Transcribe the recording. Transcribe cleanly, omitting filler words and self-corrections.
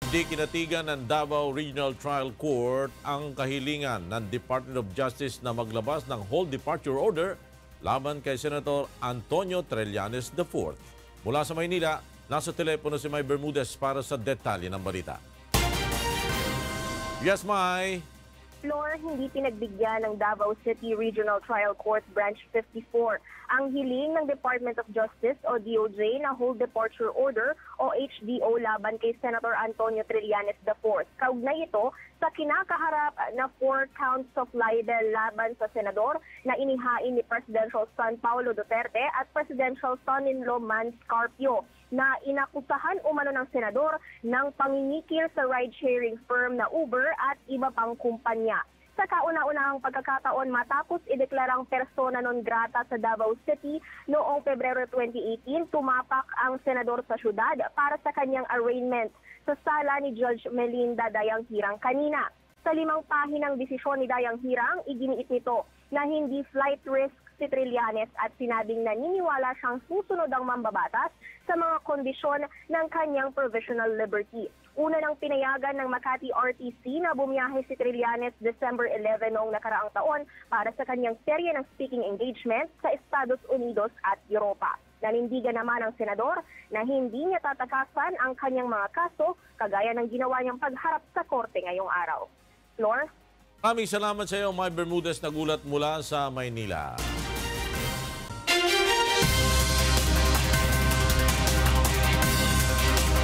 Di kinatigan ng Davao Regional Trial Court ang kahilingan ng Department of Justice na maglabas ng whole departure order laban kay Senator Antonio Trillanes IV. Mula sa Maynila, nasa telepono si May Bermudez para sa detalye ng balita. Yes, May. Floor, hindi pinagbigyan ng Davao City Regional Trial Court Branch 54 ang hiling ng Department of Justice o DOJ na whole departure order o HDO laban kay Senator Antonio Trillanes IV. Kaugnay ito sa kinakaharap na 4 counts of libel laban sa senador na inihain ni Presidential son Paulo Duterte at Presidential son-in-law Manny Scarpio na inakusahan umano ng senador ng pangingikil sa ride-sharing firm na Uber at iba pang kumpanya. Sa kauna-unahang pagkakataon matapos ideklarang persona non grata sa Davao City noong Pebrero 2018, tumapak ang senador sa syudad para sa kanyang arraignment sa sala ni Judge Melinda Dayang Hirang kanina. Sa 5 pahinang desisyon ni Dayang Hirang, iginiit nito na hindi flight risk si Trillanes at sinabing naniniwala siyang susunod ang mambabatas sa mga kondisyon ng kanyang provisional liberty. Una nang pinayagan ng Makati RTC na bumiyahe si Trillanes December 11 noong nakaraang taon para sa kanyang serye ng speaking engagement sa Estados Unidos at Europa. Nanindigan naman ang senador na hindi niya tatakasan ang kanyang mga kaso kagaya ng ginawa niyang pagharap sa korte ngayong araw. Flor? Maraming salamat sa iyo, May Bermudez, nagulat mula sa Maynila.